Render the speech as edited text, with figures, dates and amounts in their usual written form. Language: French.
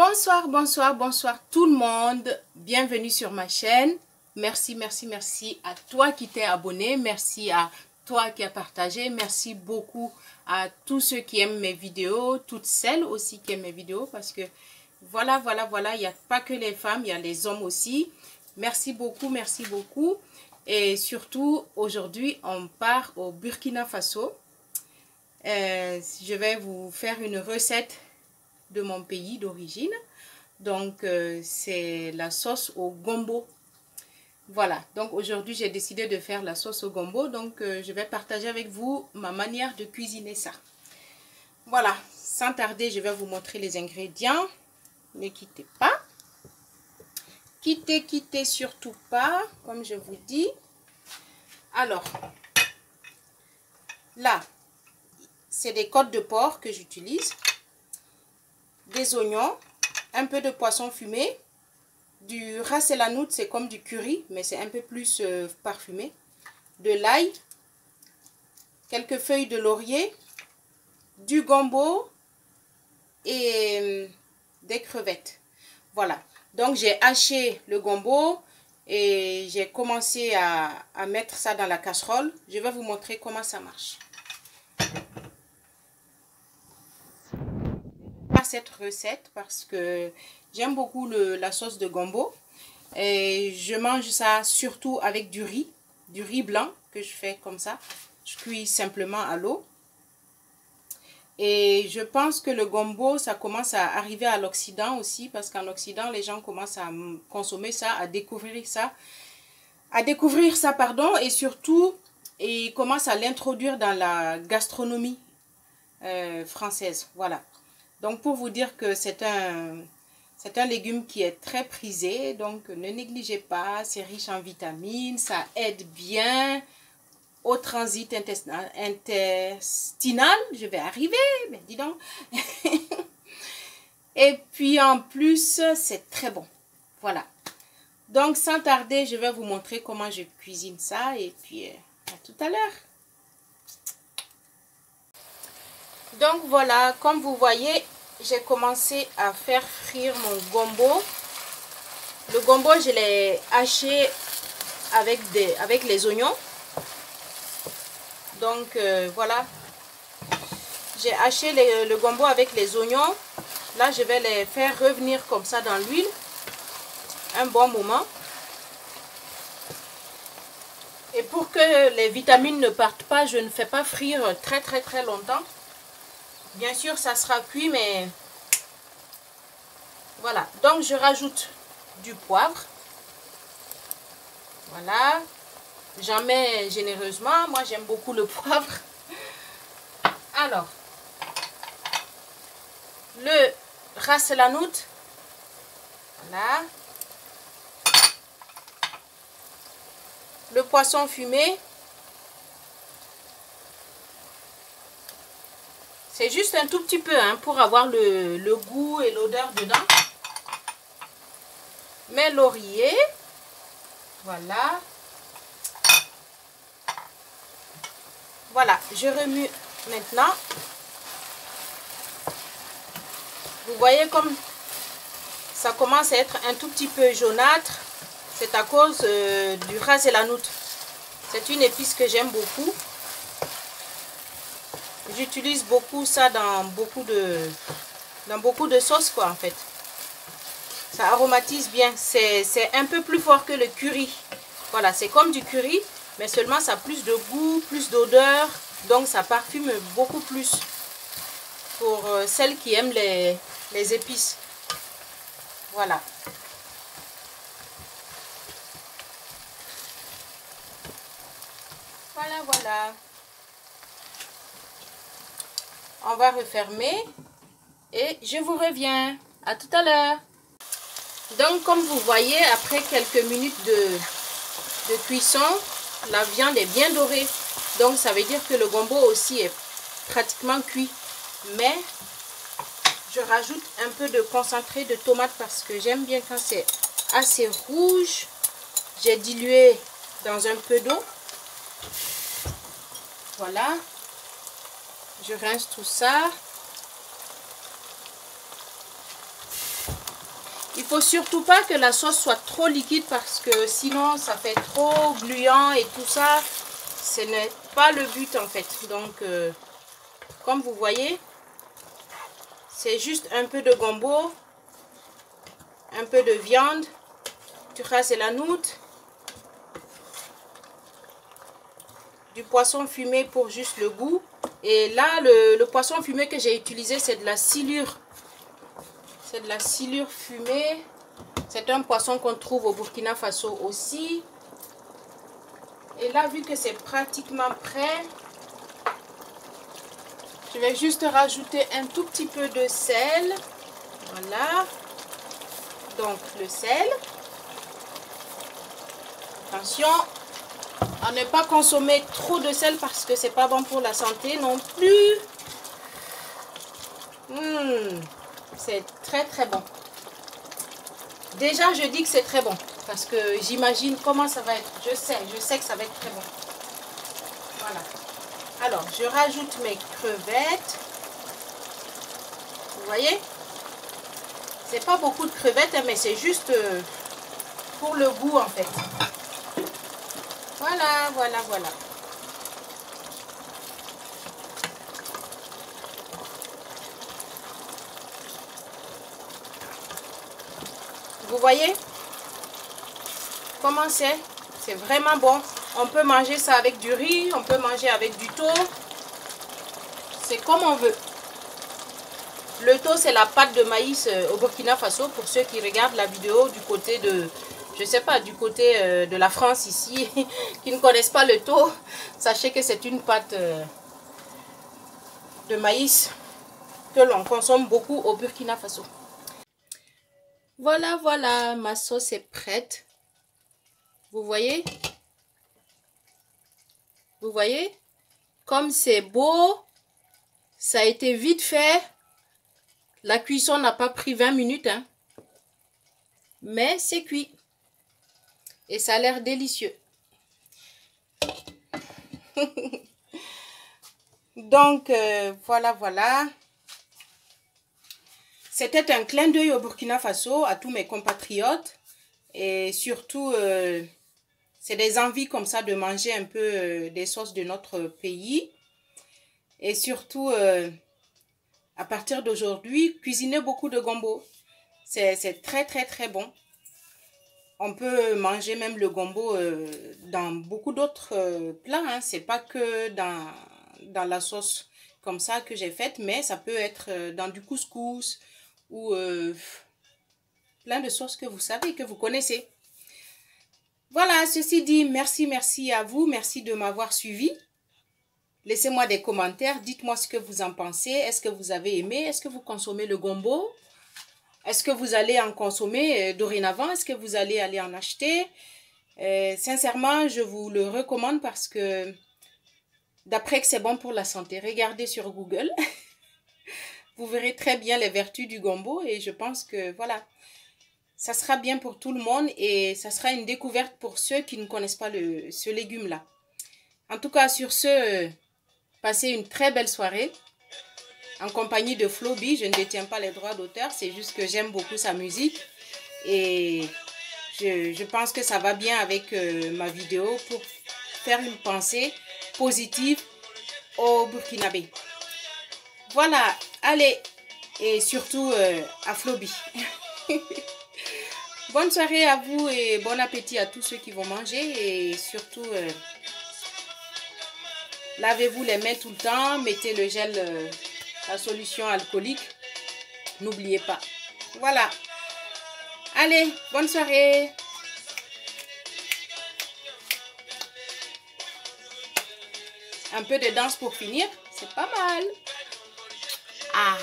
Bonsoir, bonsoir, bonsoir tout le monde. Bienvenue sur ma chaîne. Merci, merci, merci à toi qui t'es abonné. Merci à toi qui as partagé. Merci beaucoup à tous ceux qui aiment mes vidéos. Toutes celles aussi qui aiment mes vidéos. Parce que voilà, il n'y a pas que les femmes, il y a les hommes aussi. Merci beaucoup, merci beaucoup. Et surtout, aujourd'hui, on part au Burkina Faso. Je vais vous faire une recette de mon pays d'origine. Donc, c'est la sauce au gombo. Voilà, donc aujourd'hui, j'ai décidé de faire la sauce au gombo. Donc, je vais partager avec vous ma manière de cuisiner ça. Voilà, sans tarder, je vais vous montrer les ingrédients. Ne quittez pas. Quittez surtout pas, comme je vous dis. Alors, là, c'est des côtes de porc que j'utilise. Des oignons, un peu de poisson fumé, du ras el hanout, c'est comme du curry, mais c'est un peu plus parfumé, de l'ail, quelques feuilles de laurier, du gombo et des crevettes. Voilà, donc j'ai haché le gombo et j'ai commencé à mettre ça dans la casserole. Je vais vous montrer comment ça marche. Cette recette parce que j'aime beaucoup la sauce de gombo et je mange ça surtout avec du riz blanc que je fais comme ça. Je cuis simplement à l'eau et je pense que le gombo ça commence à arriver à l'Occident aussi parce qu'en Occident les gens commencent à consommer ça, à découvrir ça pardon, et surtout ils commencent à l'introduire dans la gastronomie française. Voilà. Donc, pour vous dire que c'est un légume qui est très prisé, donc ne négligez pas, c'est riche en vitamines, ça aide bien au transit intestinal, je vais arriver, mais dis donc. Et puis en plus, c'est très bon, voilà. Donc, sans tarder, je vais vous montrer comment je cuisine ça et puis à tout à l'heure. Donc voilà, comme vous voyez, j'ai commencé à faire frire mon gombo. Le gombo, je l'ai haché avec les oignons. Donc voilà, j'ai haché le gombo avec les oignons. Là, je vais les faire revenir comme ça dans l'huile un bon moment. Et pour que les vitamines ne partent pas, je ne fais pas frire très longtemps. Bien sûr, ça sera cuit, mais voilà. Donc, je rajoute du poivre. Voilà. J'en mets généreusement. Moi, j'aime beaucoup le poivre. Alors, le ras el hanout. Voilà. Le poisson fumé. C'est juste un tout petit peu hein, pour avoir le goût et l'odeur dedans. Mes lauriers. Voilà. Voilà, je remue maintenant. Vous voyez comme ça commence à être un tout petit peu jaunâtre. C'est à cause du ras el hanout. C'est une épice que j'aime beaucoup. J'utilise beaucoup ça dans beaucoup de sauces quoi en fait. Ça aromatise bien. C'est un peu plus fort que le curry. Voilà, c'est comme du curry, mais seulement ça a plus de goût, plus d'odeur. Donc ça parfume beaucoup plus pour celles qui aiment les épices. Voilà. Voilà. On va refermer et je vous reviens. À tout à l'heure. Donc, comme vous voyez, après quelques minutes de cuisson, la viande est bien dorée. Donc, ça veut dire que le gombo aussi est pratiquement cuit. Mais, je rajoute un peu de concentré de tomate parce que j'aime bien quand c'est assez rouge. J'ai dilué dans un peu d'eau. Voilà. Je rince tout ça. Il faut surtout pas que la sauce soit trop liquide parce que sinon ça fait trop gluant et tout ça. Ce n'est pas le but en fait. Donc, comme vous voyez, c'est juste un peu de gombo, un peu de viande, du ras et la noute, du poisson fumé pour juste le goût. Et là, le poisson fumé que j'ai utilisé, c'est de la silure. C'est de la silure fumée. C'est un poisson qu'on trouve au Burkina Faso aussi. Et là, vu que c'est pratiquement prêt, je vais juste rajouter un tout petit peu de sel. Voilà. Donc, le sel. Attention, à ne pas consommer trop de sel parce que c'est pas bon pour la santé non plus. C'est très très bon. Déjà, je dis que c'est très bon parce que j'imagine comment ça va être. Je sais que ça va être très bon. Voilà. Alors, je rajoute mes crevettes. Vous voyez? C'est pas beaucoup de crevettes, mais c'est juste pour le goût en fait. Voilà, voilà, voilà. Vous voyez comment c'est? C'est vraiment bon. On peut manger ça avec du riz, on peut manger avec du thon. C'est comme on veut. Le thon, c'est la pâte de maïs au Burkina Faso. Pour ceux qui regardent la vidéo du côté de, je sais pas, du côté de la France ici, qui ne connaissent pas le thon, sachez que c'est une pâte de maïs que l'on consomme beaucoup au Burkina Faso. Voilà, voilà, ma sauce est prête. Vous voyez? Vous voyez? Comme c'est beau, ça a été vite fait. La cuisson n'a pas pris 20 minutes, hein. Mais c'est cuit. Et ça a l'air délicieux. Donc, voilà, voilà. C'était un clin d'œil au Burkina Faso, à tous mes compatriotes. Et surtout, c'est des envies comme ça de manger un peu des sauces de notre pays. Et surtout, à partir d'aujourd'hui, cuisiner beaucoup de gombo. C'est très, très, très bon. On peut manger même le gombo dans beaucoup d'autres plats. Hein. C'est pas que dans la sauce comme ça que j'ai faite, mais ça peut être dans du couscous ou plein de sauces que vous savez, que vous connaissez. Voilà, ceci dit, merci à vous. Merci de m'avoir suivi. Laissez-moi des commentaires. Dites-moi ce que vous en pensez. Est-ce que vous avez aimé? Est-ce que vous consommez le gombo? Est-ce que vous allez en consommer dorénavant? Est-ce que vous allez aller en acheter? Sincèrement, je vous le recommande parce que d'après que c'est bon pour la santé, regardez sur Google. Vous verrez très bien les vertus du gombo et je pense que voilà, ça sera bien pour tout le monde et ça sera une découverte pour ceux qui ne connaissent pas ce légume-là. En tout cas, sur ce, passez une très belle soirée. En compagnie de Floby, je ne détiens pas les droits d'auteur, c'est juste que j'aime beaucoup sa musique et je pense que ça va bien avec ma vidéo pour faire une pensée positive au Burkinabé. Voilà, allez, et surtout à Floby. Bonne soirée à vous et bon appétit à tous ceux qui vont manger et surtout lavez-vous les mains tout le temps, mettez le gel, la solution alcoolique, n'oubliez pas. Voilà, allez, bonne soirée. Un peu de danse pour finir, c'est pas mal. Ah.